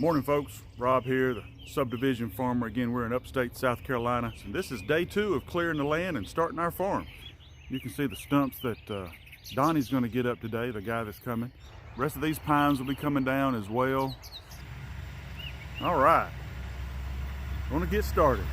Morning folks, Rob here, the subdivision farmer. Again, we're in upstate South Carolina, and this is day 2 of clearing the land and starting our farm. You can see the stumps that Donnie's going to get up today, the guy that's coming. The rest of these pines will be coming down as well. All right, going to get started.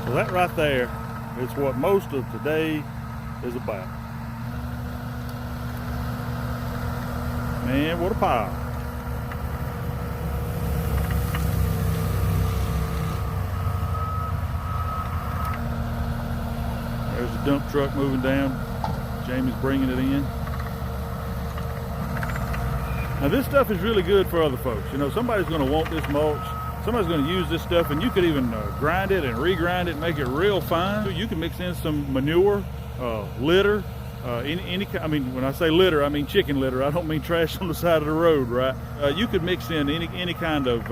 So that right there is what most of today is about. Man, what a pile. There's the dump truck moving down. Jamie's bringing it in. Now this stuff is really good for other folks. You know, somebody's going to want this mulch. Somebody's going to use this stuff, and you could even grind it and regrind it and make it real fine. You can mix in some manure, litter, I mean, when I say litter, I mean chicken litter. I don't mean trash on the side of the road, right? You could mix in any kind of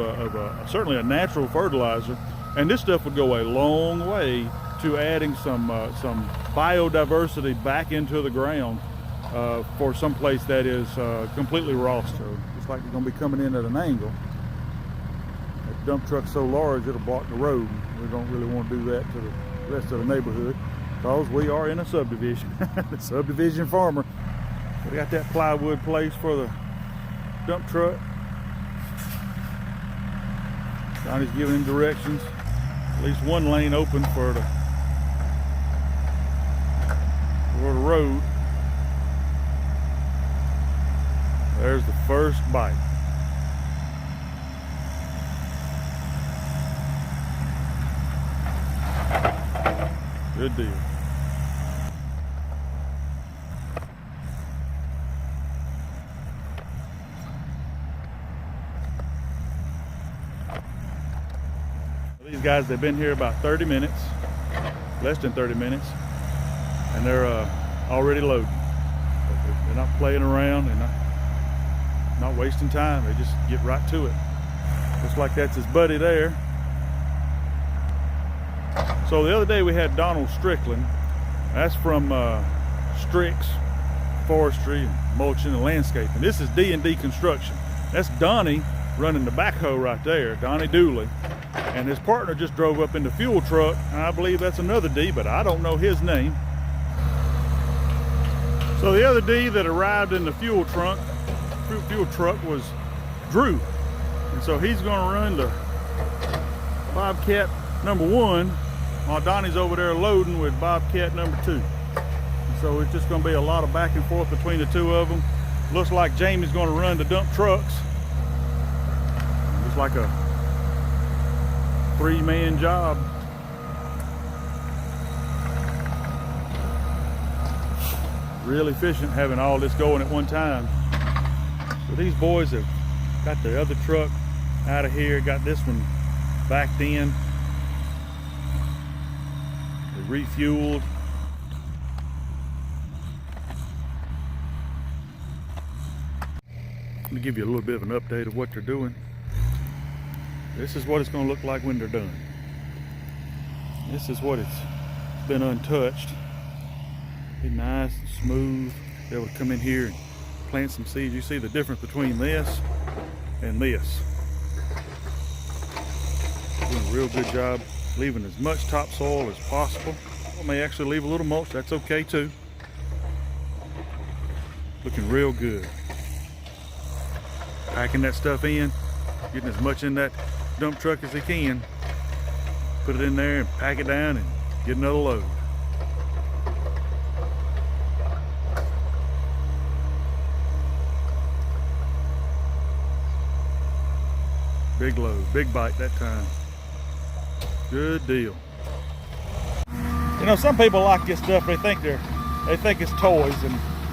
certainly a natural fertilizer, and this stuff would go a long way to adding some biodiversity back into the ground for some place that is completely raw. So it's like you're going to be coming in at an angle. That dump truck's so large it'll block the road. We don't really want to do that to the rest of the neighborhood because we are in a subdivision. The subdivision farmer. We got that plywood place for the dump truck. Donnie's giving him directions. At least one lane open for the road. There's the first bite. Good deal. These guys, they've been here about 30 minutes, less than 30 minutes, and they're already loading. They're not playing around, they're not wasting time, they just get right to it. Looks like that's his buddy there. So the other day we had Donald Strickland. That's from Strix Forestry and Mulching and Landscaping. This is D&D Construction. That's Donnie running the backhoe right there, Donnie Dooley. And his partner just drove up in the fuel truck. I believe that's another D, but I don't know his name. So the other D that arrived in the fuel truck was Drew. And so he's gonna run the Bobcat #1 while Donnie's over there loading with Bobcat #2. And so it's just going to be a lot of back and forth between the two of them. Looks like Jamie's going to run the dump trucks. It's like a 3-man job. Real efficient having all this going at one time. So these boys have got their other truck out of here, got this one backed in. Refueled. Let me give you a little bit of an update of what they're doing. This is what it's going to look like when they're done. This is what it's been untouched. Be nice and smooth. Be able to come in here and plant some seeds. You see the difference between this and this. Doing a real good job leaving as much topsoil as possible. I may actually leave a little mulch, that's okay too. Looking real good. Packing that stuff in, getting as much in that dump truck as they can. Put it in there and pack it down and get another load. Big load, big bite that time. Good deal. You know, some people like this stuff. They think it's toys,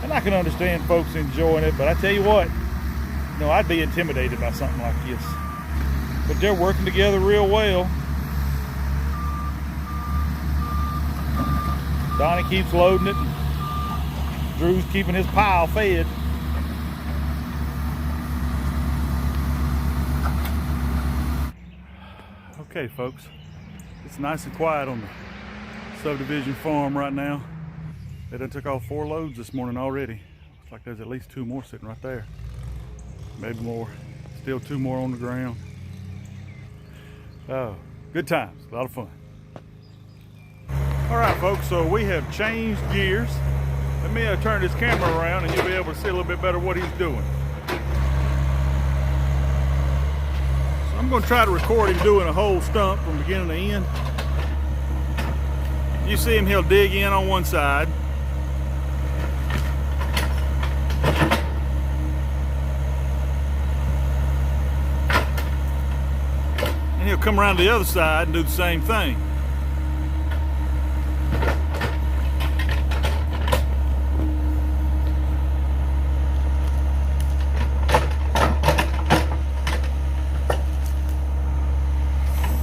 and I can understand folks enjoying it. But I tell you what, you know, I'd be intimidated by something like this. But they're working together real well. Donnie keeps loading it, and Drew's keeping his pile fed. Okay, folks, it's nice and quiet on the subdivision farm right now. They done took off 4 loads this morning already. Looks like there's at least 2 more sitting right there. Maybe more. Still 2 more on the ground. Oh, good times, a lot of fun. All right, folks, so we have changed gears. Let me turn this camera around and you'll be able to see a little bit better what he's doing. So I'm gonna try to record him doing a whole stump from beginning to end. You see him, he'll dig in on one side. And he'll come around to the other side and do the same thing.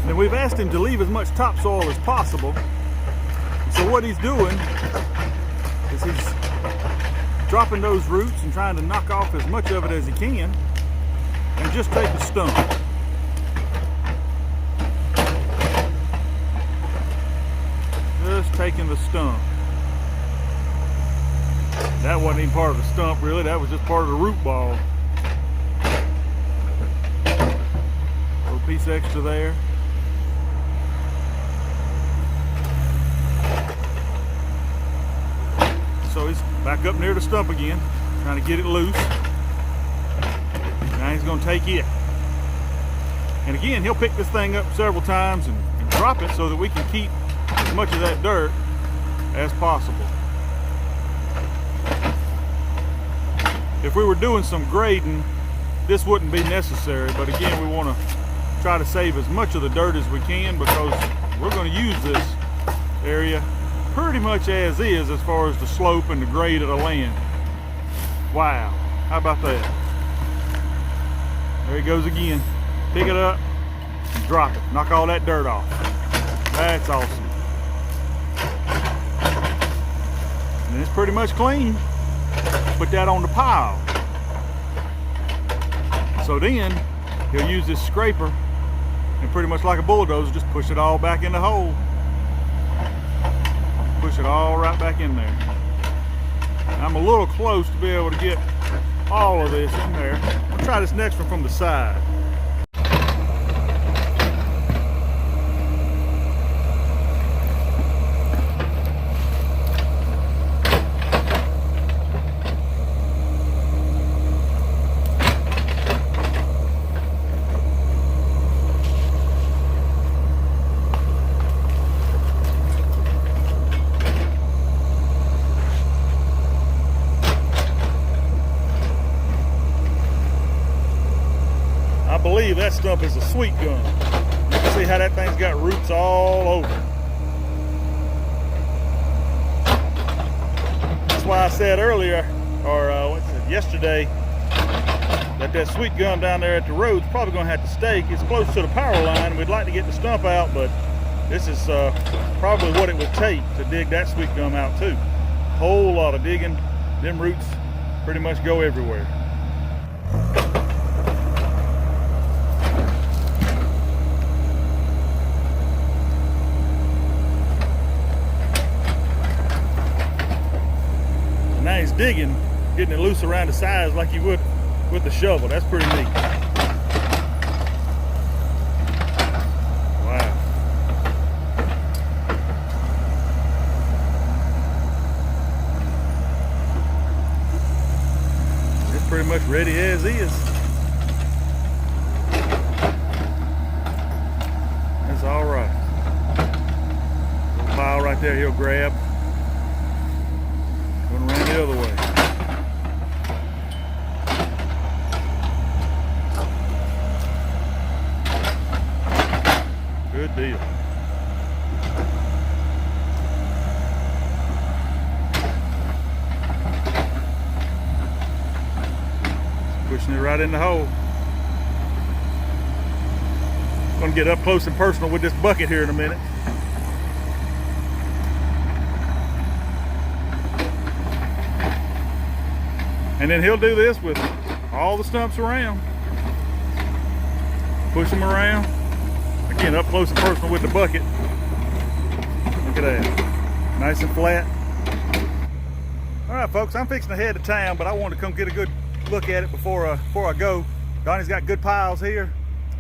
And we've asked him to leave as much topsoil as possible. So what he's doing is he's dropping those roots and trying to knock off as much of it as he can and just take the stump. Just taking the stump. That wasn't even part of the stump really, that was just part of the root ball. Little piece extra there. So he's back up near the stump again, trying to get it loose. Now he's going to take it. And again, he'll pick this thing up several times and drop it so that we can keep as much of that dirt as possible. If we were doing some grading, this wouldn't be necessary, but again, we want to try to save as much of the dirt as we can because we're going to use this area pretty much as is as far as the slope and the grade of the land. Wow, how about that? There he goes again. Pick it up and drop it. Knock all that dirt off. That's awesome. And it's pretty much clean. Put that on the pile. So then he'll use this scraper and pretty much like a bulldozer just push it all back in the hole. Push it all right back in there. I'm a little close to be able to get all of this in there. I'll try this next one from the side. I believe that stump is a sweet gum. You can see how that thing's got roots all over. That's why I said earlier, or yesterday, that sweet gum down there at the road's probably going to have to stake. It's close to the power line. We'd like to get the stump out, but this is probably what it would take to dig that sweet gum out too. Whole lot of digging. Them roots pretty much go everywhere. digging, getting it loose around the sides like you would with the shovel. That's pretty neat. Wow. It's pretty much ready as is. That's all right. Little pile right there he'll grab. Going around the other way. Good deal. Pushing it right in the hole. Gonna get up close and personal with this bucket here in a minute. And then he'll do this with all the stumps around. Push them around. Again, up close and personal with the bucket. Look at that. Nice and flat. All right, folks, I'm fixing to head to town, but I wanted to come get a good look at it before I go. Donnie's got good piles here,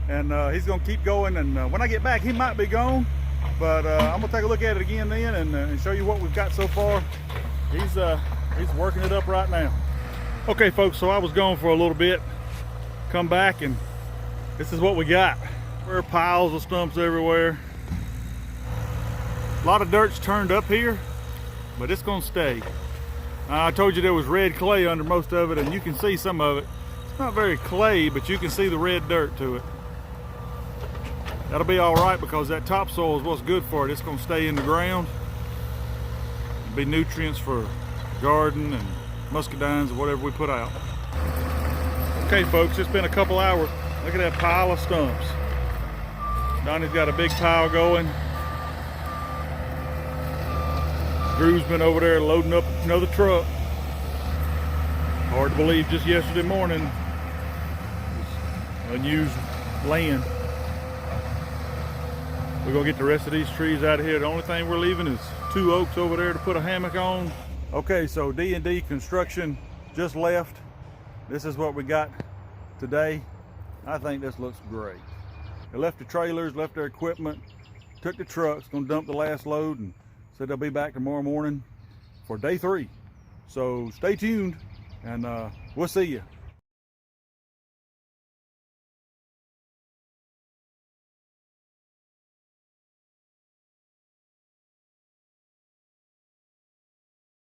and he's gonna keep going. And when I get back, he might be gone, but I'm gonna take a look at it again then and show you what we've got so far. He's working it up right now. Okay, folks, so I was gone for a little bit, come back, and this is what we got. There are piles of stumps everywhere. A lot of dirt's turned up here, but it's gonna stay. I told you there was red clay under most of it, and you can see some of it. It's not very clay, but you can see the red dirt to it. That'll be all right because that topsoil is what's good for it. It's gonna stay in the ground. It'll be nutrients for garden and muscadines or whatever we put out. Okay, folks, it's been a couple hours. Look at that pile of stumps. Donnie's got a big pile going. Drew's been over there loading up another truck. Hard to believe, just yesterday morning, unused land. We're gonna get the rest of these trees out of here. The only thing we're leaving is 2 oaks over there to put a hammock on. Okay, so D&D Construction just left. This is what we got today. I think this looks great. They left the trailers, left their equipment, took the trucks, gonna dump the last load, and said they'll be back tomorrow morning for day 3. So stay tuned, and we'll see you.